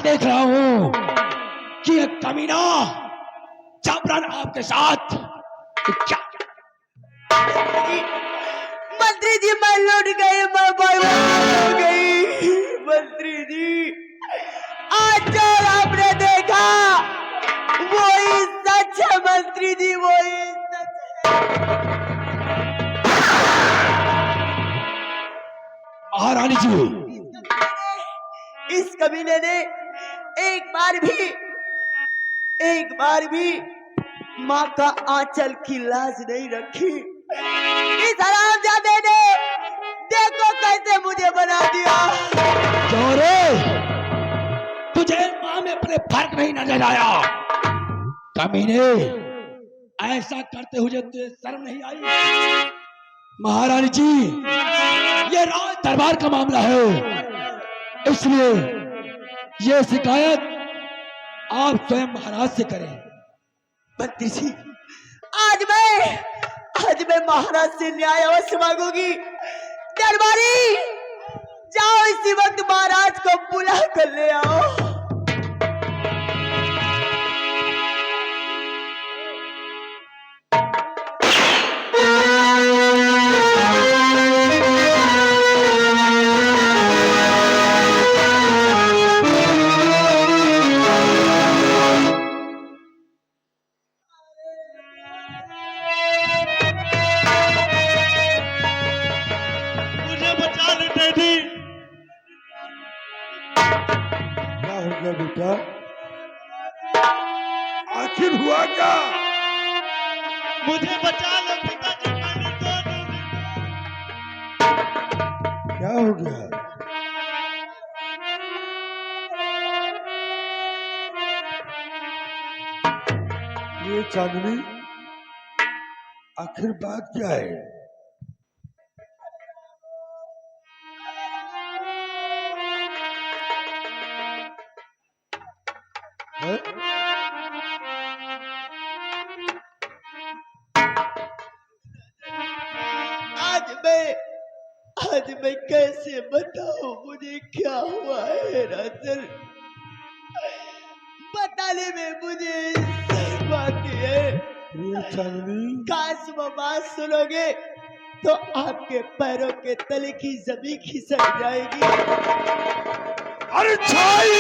देख रहा हूं कि ये कमीना जबरन आपके साथ क्या। मंत्री जी मैं लौट गई, मैं बर्बाद हो गई। मंत्री जी आज जो आपने देखा वही सच है। मंत्री जी वही सच है। महारानी जी, इस कमीने ने एक बार भी माँ का आंचल की लाज नहीं रखी। इस हरामजादे ने देखो कैसे मुझे बना दिया। चोरे, तुझे माँ में अपने फर्क नहीं नजर आया? कमीने, ऐसा करते हुए तुझे शर्म नहीं आई? महारानी जी, ये राज दरबार का मामला है, इसलिए ये शिकायत आप स्वयं महाराज से करें। मंत्री जी आज मैं महाराज से न्याय अवश्य मांगूंगी। दरबारी जाओ इसी वक्त महाराज को बुला कर ले आओ। क्या हो गया बेटा? आखिर हुआ क्या? मुझे बचा लो पिताजी, मैंने तो क्या हो गया? ये चांदनी, आखिर बात क्या है? आज मैं कैसे बताऊं मुझे क्या हुआ है राजन। बताने में मुझे शर्म आती है। ये चांदनी, काश वो बात सुनोगे तो आपके पैरों के तले की जमीन खिसक जाएगी। अरे छाई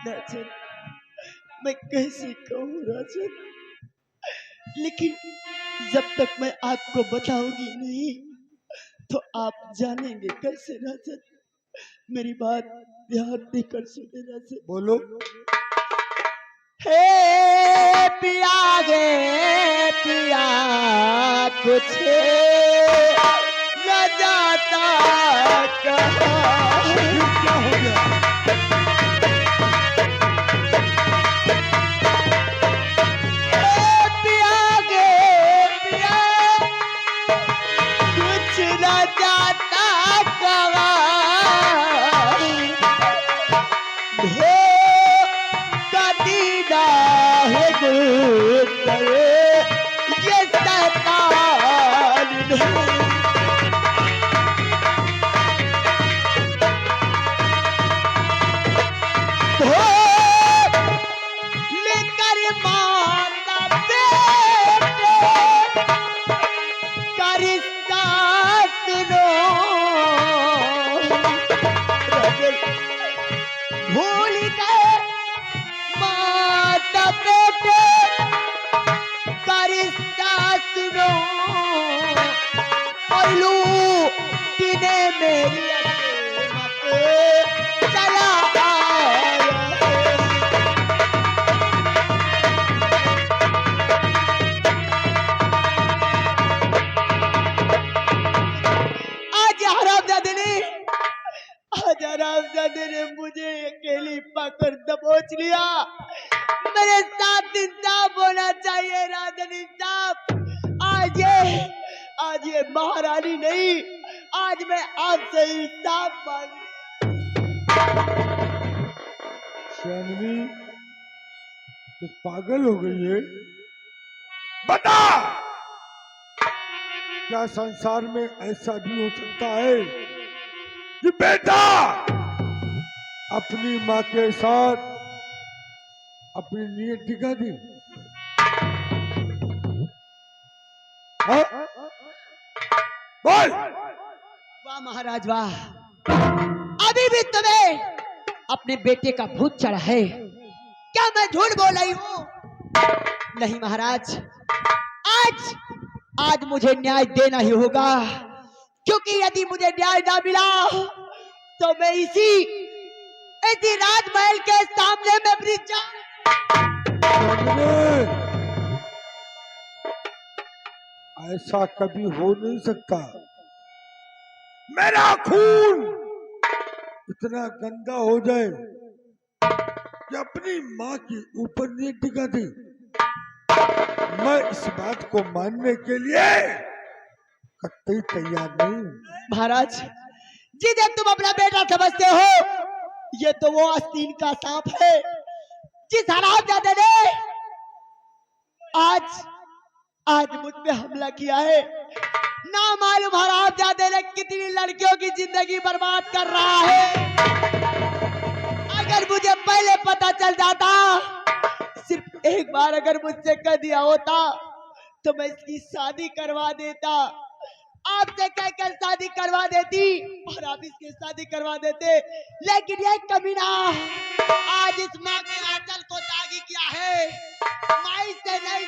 राजन, मैं कैसे कहूँ राजन, लेकिन जब तक मैं आपको बताऊंगी नहीं तो आप जानेंगे कैसे राजन। मेरी बात ध्यान देकर सुने राजन। बोलो। हे पिया गे पिया कुछ न जाता कहाँ। क्या हो गया? साहबजादे ने मुझे अकेली पकड़ दबोच लिया। मेरे साथ इंसाफ होना चाहिए राजन, इंसाफ। आज ये महारानी नहीं, आज मैं आपसे इंसाफ मांग। शानवी तो पागल हो गई है। बता, क्या संसार में ऐसा भी हो सकता है कि बेटा अपनी माँ के साथ अपनी नीयत दिखा दी? हाँ? बोल। वाह महाराज वाह, अभी भी तुम्हें अपने बेटे का भूत चढ़ा है। क्या मैं झूठ बोल रही हूँ? नहीं महाराज, आज मुझे न्याय देना ही होगा, क्योंकि यदि मुझे न्याय ना मिला तो मैं इसी राजमहल के सामने में अपनी जान। ऐसा कभी हो नहीं सकता। मेरा खून इतना गंदा हो जाए कि अपनी माँ के ऊपर नहीं टिका थी, मैं इस बात को मानने के लिए कतई तैयार नहीं। महाराज, जिसे तुम अपना बेटा समझते हो, ये तो वो आस्तीन का सांप है जिस हरामजादे ने आज मुझ पे हमला किया है। ना मालूम हरामजादे ने कितनी लड़कियों की जिंदगी बर्बाद कर रहा है। अगर मुझे पहले पता चल जाता, सिर्फ एक बार अगर मुझसे कह दिया होता, तो मैं इसकी शादी करवा देता। आपसे कहकर शादी करवा देती और आप इसकी शादी करवा देते, लेकिन ये कमीना आज इस माँ के आंचल को दागी किया है। माई से नहीं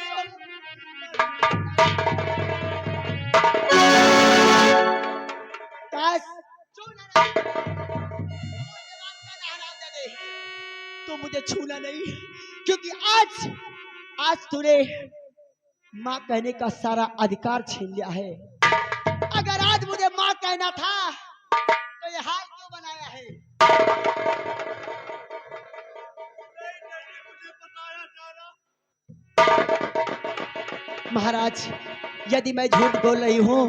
तो मुझे छूना नहीं, क्योंकि आज तूने माँ कहने का सारा अधिकार छीन लिया है। अगर आज मुझे माँ कहना था तो ये हाल क्यों बनाया है? महाराज, यदि मैं झूठ बोल रही हूँ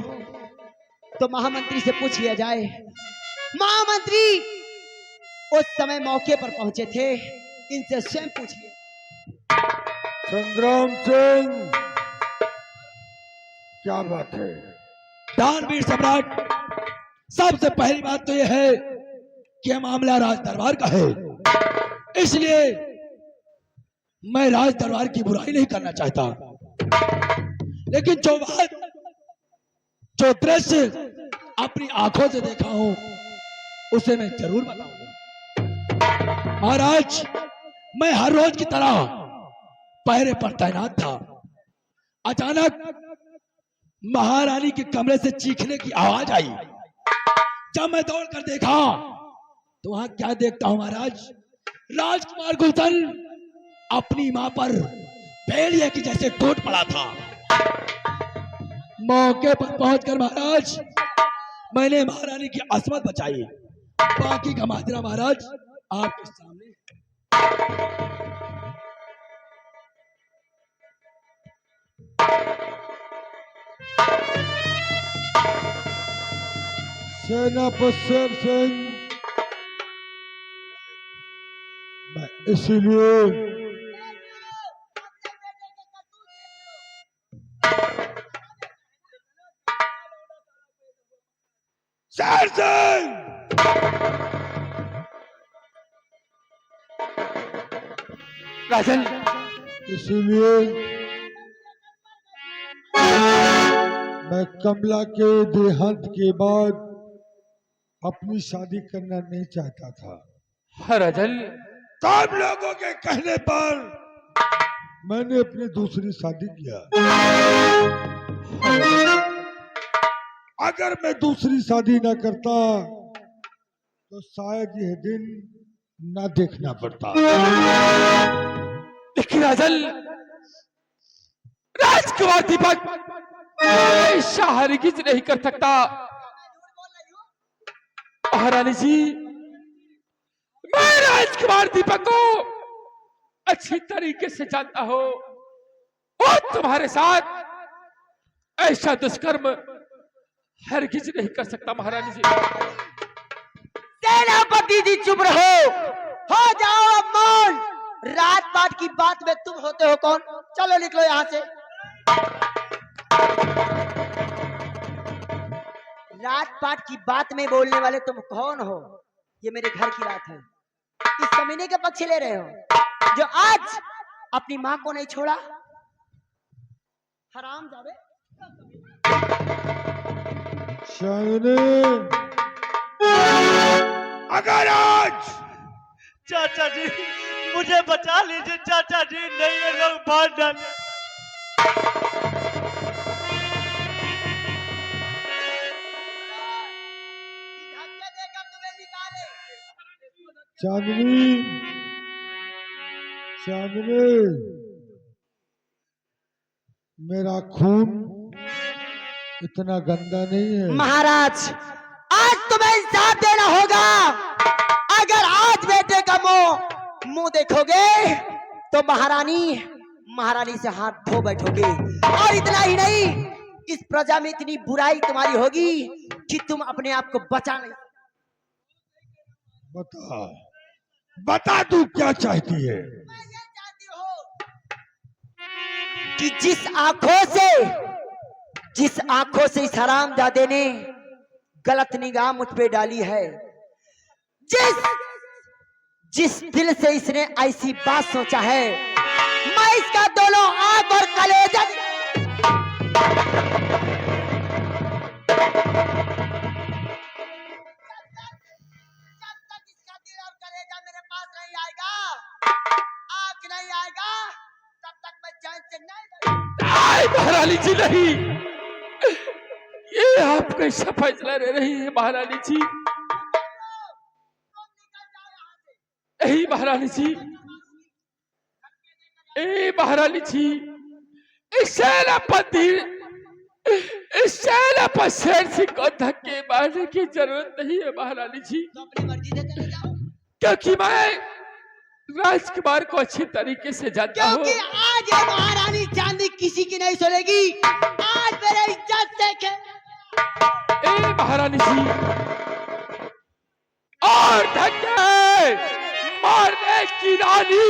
तो महामंत्री से पूछ लिया जाए। महामंत्री उस समय मौके पर पहुंचे थे, इनसे स्वयं पूछिए। संग्राम सिंह, क्या बात है? दानवीर सम्राट, सबसे पहली बात तो यह है कि यह मामला राज दरबार का है, इसलिए मैं राज दरबार की बुराई नहीं करना चाहता, लेकिन जो दृश्य अपनी आंखों से देखा हूं उसे मैं जरूर बताऊंगा। महाराज, मैं हर रोज की तरह पहरे पर तैनात था। अचानक महारानी के कमरे से चीखने की आवाज आई। जब मैं दौड़कर देखा तो वहां क्या देखता हूं महाराज, राजकुमार गुलशन अपनी मां पर भेड़िए की जैसे टूट पड़ा था। मौके पर पहुंचकर महाराज मैंने महारानी की असमत बचाई। बाकी का माजरा महाराज आपके सामने। सेनापति शेर सिंह, मैं इसीलिए शेर सिंह, राजन, इसीलिए मैं कमला के देहांत के बाद अपनी शादी करना नहीं चाहता था। हाँ राजन, सब लोगों के कहने पर मैंने अपनी दूसरी शादी किया। अगर मैं दूसरी शादी ना करता तो शायद यह दिन ना देखना पड़ता। लेकिन राजन, राजकुमार दीपक ऐसा हरगिज नहीं कर सकता। महारानी जी, राजकुमार दीपक को अच्छी तरीके से जानता हो और तुम्हारे साथ ऐसा दुष्कर्म हरगिज नहीं कर सकता महारानी जी। सेनापति जी चुप रहो, हो जाओ अब मौन। रात पाट की बात में तुम होते हो कौन? चलो निकलो यहाँ से। रात पाट की बात में बोलने वाले तुम कौन हो? ये मेरे घर की बात है। इस कमीने के पक्ष ले रहे हो जो आज अपनी माँ को नहीं छोड़ा। हराम जावे। शायरी अगर आज चाचा जी मुझे बचा लीजिए चाचा जी, नहीं ये लोग मार डाले। चांदनी, चांदनी, मेरा खून इतना गंदा नहीं है। महाराज आज तुम्हें इंसाफ देना होगा। अगर आज बेटे का मुंह देखोगे तो महारानी से हाथ धो बैठोगे। और इतना ही नहीं, इस प्रजा में इतनी बुराई तुम्हारी होगी कि तुम अपने आप को बचा नहीं। बता तू क्या चाहती है? मैं ये चाहती हूँ कि जिस आंखों से इस हरामजादे ने गलत निगाह मुझ पे डाली है, जिस दिल से इसने ऐसी बात सोचा है, मैं इसका दोनों आंख और कलेजा मेरे पास नहीं आएगा, आंख नहीं आएगा, तब तक मैं चैन से नहीं। महारानी जी नहीं, ये आप कैसा फैसला ले रही है महारानी जी? यही महारानी जी, महारानी जी, इस सेनापति शेर सिंह को धक्के मारने की जरूरत नहीं है महारानी जी, अपनी मर्जी से चले जाओ। क्योंकि मैं राजकुमार को अच्छी तरीके से जानता हूँ। क्योंकि आज ये महारानी चांदी किसी की नहीं सुनेगी। आज मेरे इज्जत देखे महारानी जी, और धक्के मारने की रानी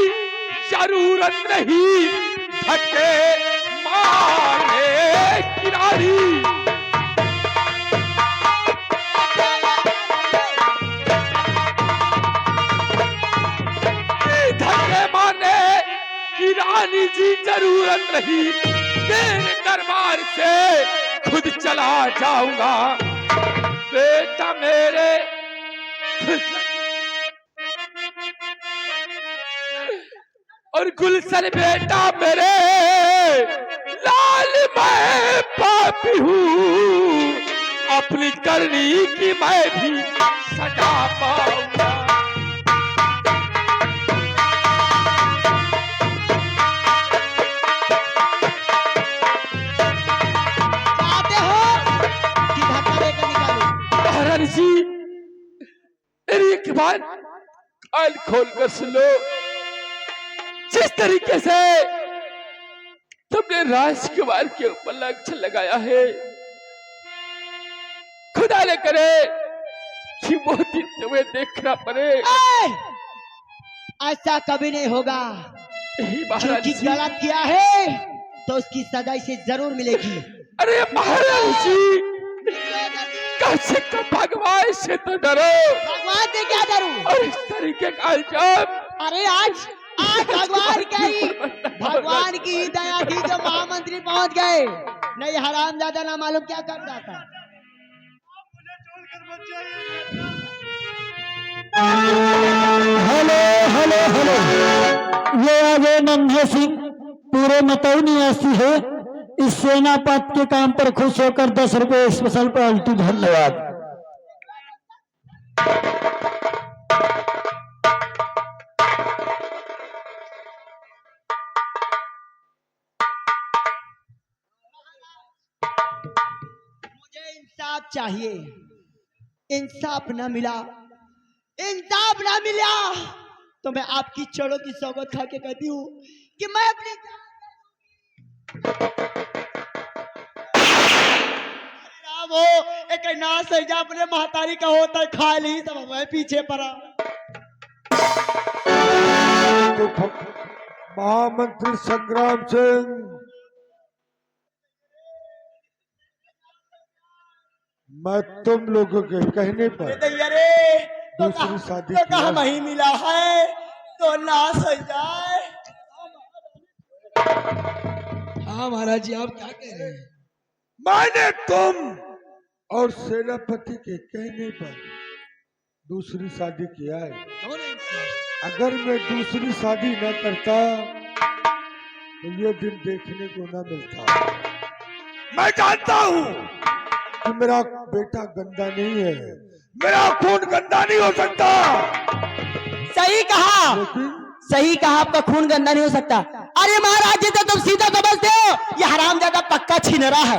जरूरत नहीं, धक्के मारने की रानी रानी जी जरूरत नहीं। तेरे दरबार से खुद चला जाऊंगा बेटा मेरे। और गुलशन बेटा मेरे, लाल मैं पापी हूँ, अपनी करनी की मैं भी सजा पाऊंगा। जी मेरी एक बात कान खोल कर सुन लो। जिस तरीके से तुमने राजकुमार के ऊपर लक्षण लगाया है, खुदा न करे कि वो दिन तुम्हें देखना पड़े। ऐसा कभी नहीं होगा। महाराज जी गलत किया है तो उसकी सजा इसे जरूर मिलेगी। अरे महाराज जी, कम से कम भगवान से तो डरो। भगवान से क्या डरूं? और इस तरीके का इल्जाम। अरे आज भगवान की दया थी जो महामंत्री पहुंच गए, नहीं हरामजादा ना मालूम क्या कर जाता। हेलो हेलो हेलो, ये आगे नन्हे सिंह पूरे मतौ निवासी है। इस सेनापत के काम पर खुश होकर 10 रुपए स्पेशल पार्टी। धन्यवाद। मुझे इंसाफ चाहिए, इंसाफ न मिला तो मैं आपकी चढ़ों की सौगत खा के कहती हूँ कि मैं अपनी राम हो एक ना सजा अपने महतारी का होता है खा ली सब मैं पीछे पड़ा। तो महामंत्री संग्राम सिंह मैं तुम लोगों के कहने पर अरे दूसरी शादी तो किया। कहा नहीं मिला है तो नाश हो जाए। हाँ महाराज जी आप क्या कह रहे हैं? मैंने तुम और सेनापति के कहने पर दूसरी शादी किया है। क्यों नहीं महाराज? अगर मैं दूसरी शादी न करता तो ये दिन देखने को न मिलता। मैं जानता हूँ कि मेरा बेटा गंदा नहीं है, मेरा खून गंदा नहीं हो सकता, सही कहा लेकिन सही कहा आपका खून गंदा नहीं हो सकता। अरे महाराज जी तो तुम सीधा समझते हो ये हरामजादा पक्का छिनरा है।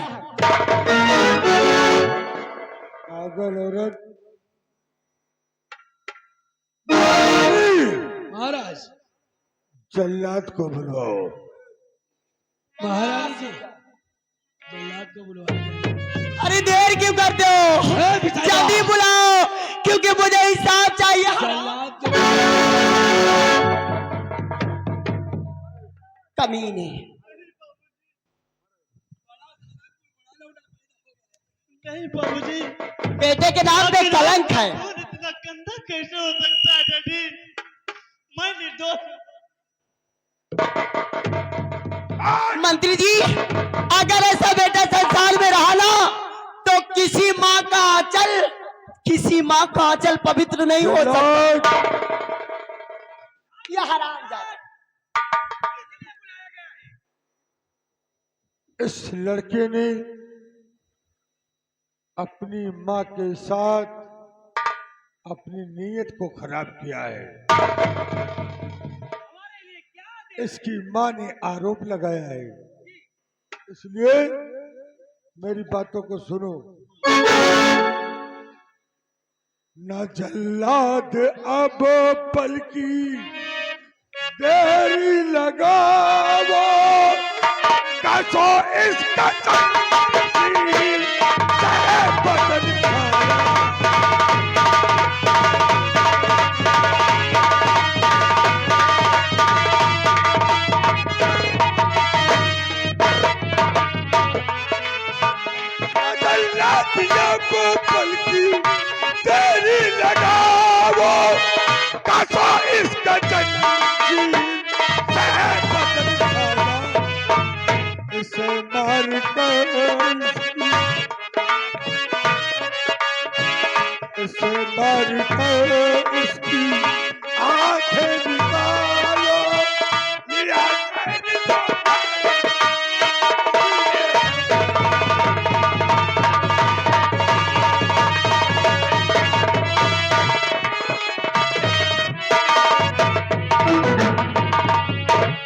पागल औरत। महाराज जल्लाद को बुलाओ। महाराज जी जल्लाद को बुलवा। अरे देर क्यों करते हो जल्दी बुलाओ क्योंकि मुझे हिसाब चाहिए। जल्लाद को कमीने नहीं बाबूजी, बेटे के नाम पे कलंक है। खून इतना गंदा कैसे हो सकता है डैडी? मैं निर्दोष। मंत्री जी अगर ऐसा बेटा संसार में रहा ना तो किसी माँ का आंचल पवित्र नहीं हो सकता। यह हरामजादा इस लड़के ने अपनी माँ के साथ अपनी नीयत को खराब किया है। इसकी माँ ने आरोप लगाया है, इसलिए मेरी बातों को सुनो। न जल्लाद अब पलकी देरी लगावो, कसो इसका चाहे बदन खाना। को पलकी तेरी लगावो, कसो इसका जंजीर बदन खाना। इसे मार कर इसे मार कर उसकी आंखें निकालो, ये आंखें निकालो।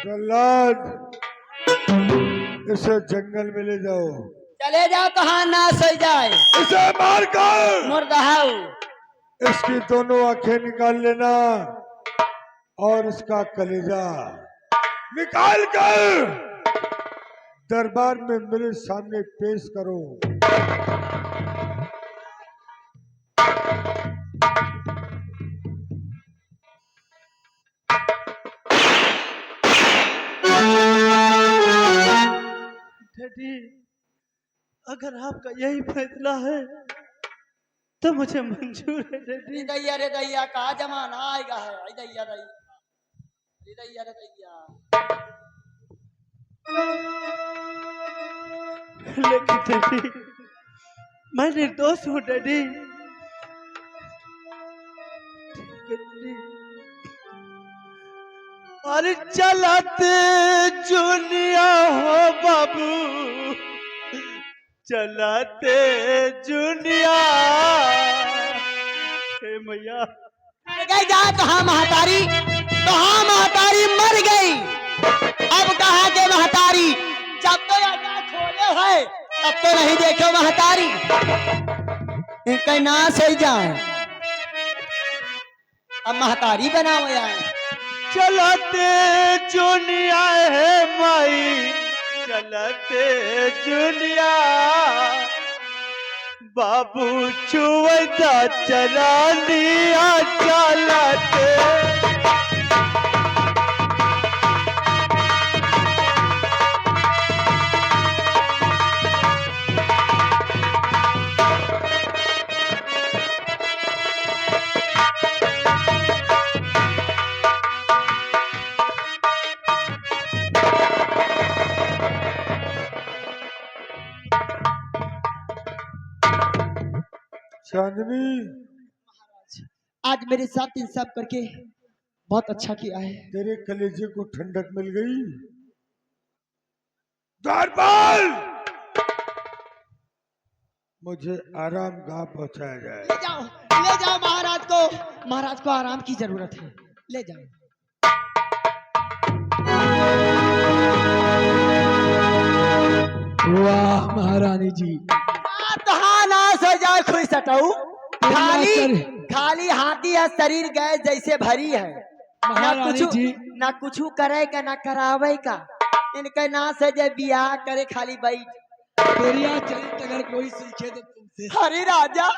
प्रहलाद इसे जंगल में ले जाओ। चले जाओ कहाँ नाश हो जाए। इसे मार कर मुर्दाऊ इसकी दोनों आंखें निकाल लेना और इसका कलेजा निकाल कर दरबार में मेरे सामने पेश करो। डैडी अगर आपका यही फैसला है तो मुझे मंजूर है डैडी। रे दैया का जमाना आएगा है। दैया रे दैया लेकिन डैडी मैं निर्दोष हूँ डैडी। अरे चलाते जुनिया हो बाबू, चलाते जुनिया। हे मैया गई जा कहाँ महतारी मर गई। अब कहा के महतारी जब तो आँख खोले है तब तो नहीं देखो महतारी। इनका नाश हो जाए अब महतारी बनाओ यार। चलते जुनिया है माई चलते जुनिया बाबू छुवता चला दिया चलते चांदनी आज मेरे साथ इंसाफ करके बहुत अच्छा किया है। तेरे कलेजे को ठंडक मिल गई। द्वारपाल मुझे आराम गाह पहुंचाया जाए। ले जाओ महाराज को आराम की जरूरत है, ले जाओ। वाह महारानी जी, हो जाए खुश हटाऊ। खाली चल- खाली हाथी है, शरीर गए जैसे भरी है। ना महारानी कुछ जी, ना कुछ करेगा ना करावे का। इनके ना से जे बियाह करे खाली बैठ। तेरिया चरित्र अगर कोई सीखे तो तुमसे। हरे राजा